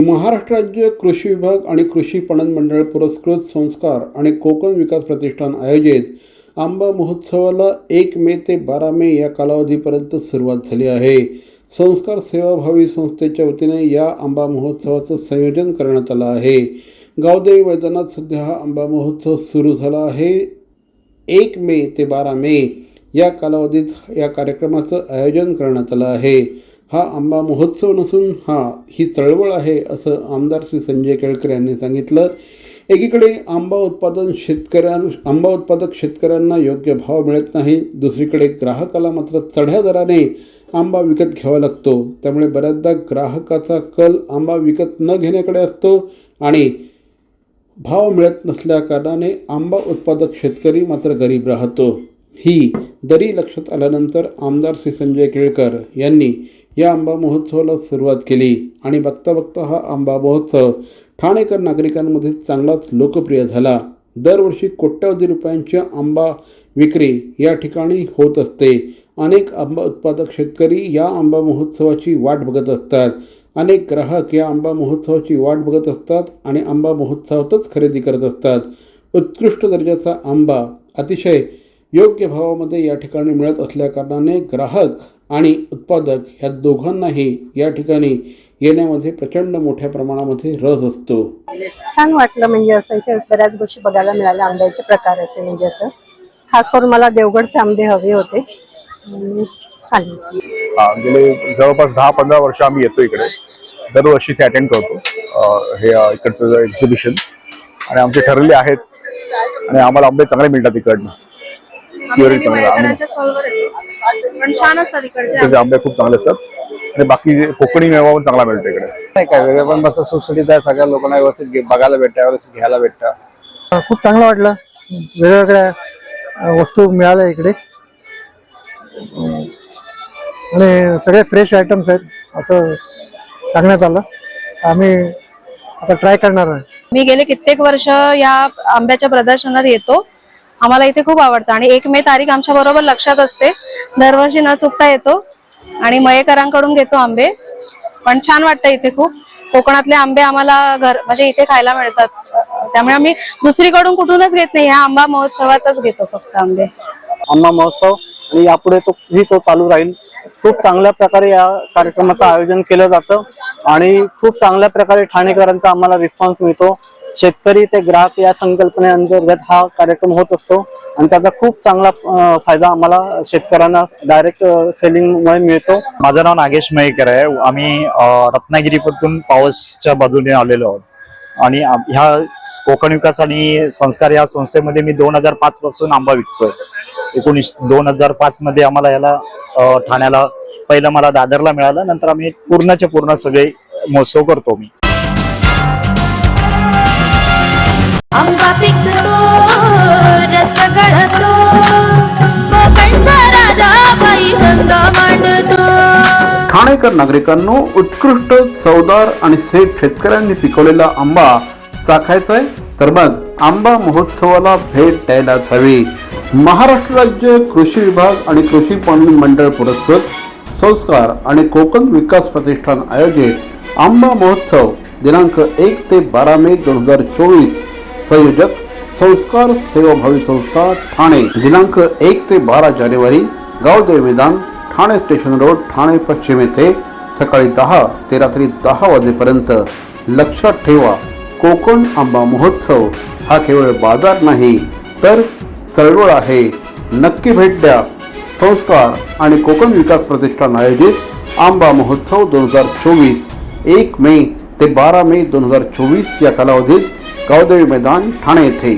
महाराष्ट्र राज्य कृषी विभाग आणि कृषी पणन मंडळ पुरस्कृत संस्कार आणि कोकण विकास प्रतिष्ठान आयोजित आंबा महोत्सवाला 1 मे ते 12 मे या कालावधीपर्यंत सुरुवात झाली आहे। संस्कार सेवाभावी संस्थेच्या वतीने या आंबा महोत्सवाचं संयोजन करण्यात आलं आहे। गावदेवी मैदानात सध्या हा आंबा महोत्सव सुरू झाला आहे। 1 मे ते 12 मे या कालावधीत या कार्यक्रमाचं आयोजन करण्यात आलं आहे। हा आंबा महोत्सव नसून ही चळवळ आहे असं आमदार श्री संजय केळकर यांनी सांगितलं। एकीकडे आंबा उत्पादक शेतकऱ्यांना योग्य भाव मिळत नाही, दुसरीकडे ग्राहकाला मात्र चढ्या दराने आंबा विकत घ्यावा लागतो। त्यामुळे बऱ्याचदा ग्राहकाचा कल आंबा विकत न घेण्याकडे असतो आणि भाव मिळत नसल्या कारणाने आंबा उत्पादक शेतकरी मात्र गरीब राहतो। ही दरी लक्षात आल्यानंतर आमदार श्री संजय केळकर यांनी या आंबा महोत्सवाला सुरुवात केली आणि बघता बघता हा आंबा महोत्सव ठाणेकर नागरिकांमध्ये चांगलाच लोकप्रिय झाला। दरवर्षी कोट्यवधी रुपयांची आंबा विक्री या ठिकाणी होत असते। अनेक आंबा उत्पादक शेतकरी या आंबा महोत्सवाची वाट बघत असतात। अनेक ग्राहक या आंबा महोत्सवाची वाट बघत असतात आणि आंबा महोत्सवातच खरेदी करत असतात। उत्कृष्ट दर्जाचा आंबा अतिशय योग्य भावामध्ये या ठिकाणी मिळत असल्याकारणाने ग्राहक आणि उत्पादक ह्या दोघांनाही या ठिकाणी येण्यामध्ये प्रचंड मोठ्या प्रमाणामध्ये रस असतो। छान वाटलं, म्हणजे असं इथे बऱ्याच गोष्टी बघायला मिळाल्या, आंब्याचे प्रकार असे, म्हणजे असं खास करून मला देवगडचे आंबे हवे होते। गेले जवळपास 10-15 वर्ष आम्ही येतो इकडे, दरवर्षी ते अटेंड करतो हे इकडचं एक्झिबिशन, आणि आमचे ठरलेले आहेत आणि आम्हाला आंबे चांगले मिळतात इकडनं। आंबे खूप चांगले असतात आणि बाकी कोकणी मेवा पण चांगला मिळतो इकडे। नाही काय वेगळं, पण मस्त सुटसुटीत आहे, सगळ्या लोकांना व्यवस्थित बघायला भेटतं, व्यवस्थित घ्यायला भेटतं। खूप चांगलं वाटलं, वेगवेगळ्या वस्तू मिळाल्या इकडे आणि सगळे फ्रेश आयटम्स आहेत असं सांगण्यात आलं। आम्ही आता ट्राय करणार आहे। मी गेले कित्येक वर्ष या आंब्याच्या प्रदर्शनात येतो, आम्हाला इथे खूप आवडतं आणि 1 मे तारीख आमच्या बरोबर लक्षात असते। दरवर्षी न चुकता येतो आणि मयेकरांकडून घेतो आंबे, पण छान वाटतं इथे खूप। कोकणातले आंबे आम्हाला म्हणजे इथे खायला मिळतात, त्यामुळे आम्ही दुसरीकडून कुठूनच घेत नाही, ह्या आंबा महोत्सवातच घेतो फक्त आंबे। आंबा महोत्सव आणि यापुढे तो चालू राहील। खूप चांगल्या प्रकारे या कार्यक्रमाचं आयोजन केलं जातं आणि खूप चांगल्या प्रकारे ठाणेकरांचा आम्हाला रिस्पॉन्स मिळतो। शेतकरी ते ग्राहक या संकल्पनेअंतर्गत हा कार्यक्रम होत असतो आणि त्याचा खूप चांगला फायदा आम्हाला शेतकऱ्यांना डायरेक्ट सेलिंगमुळे मिळतो। माझं नाव नागेश मयेकर आहे। आम्ही रत्नागिरीपासून पावसच्या बाजूने आलेलो आहोत आणि ह्या कोकण विकास आणि संस्कार या संस्थेमध्ये मी 2005 पासून आंबा विकतोय। 2005 मध्ये आम्हाला याला ठाण्याला पहिलं मला दादरला मिळालं, नंतर आम्ही पूर्णच्या पूर्ण सगळे महोत्सव करतो। मी आंबा पिकतो रस गळतो, कोकणचा राजा बाई गंगा मांडतो। ठाणेकर नागरिकांनो, उत्कृष्ट चवदार आणि सेठ शेतकऱ्यांनी पिकवलेला आंबा चाखायचा आहे तर मग आंबा महोत्सवाला भेट द्यायलाच हवी। महाराष्ट्र राज्य कृषी विभाग आणि कृषी पणन मंडळ पुरस्कृत संस्कार आणि कोकण विकास प्रतिष्ठान आयोजित आंबा महोत्सव दिनांक 1 ते 12 मे 2024। संयोजक संस्कार सेवाभावी संस्था ठाणे। दिनांक 1 ते 12 जानेवारी गावदेवी मैदान, ठाणे स्टेशन रोड, ठाणे पश्चिम येथे सकाळी 10 ते रात्री 10 वाजेपर्यंत। लक्षात ठेवा, कोकण आंबा महोत्सव हा केवळ बाजार नाही तर चळवळ आहे। नक्की भेट द्या। संस्कार आणि कोकण विकास प्रतिष्ठान आयोजित आंबा महोत्सव 2024 1 मे ते 12 मे 2024 या कालावधीत गावदेवी मैदान, ठाणे येथे।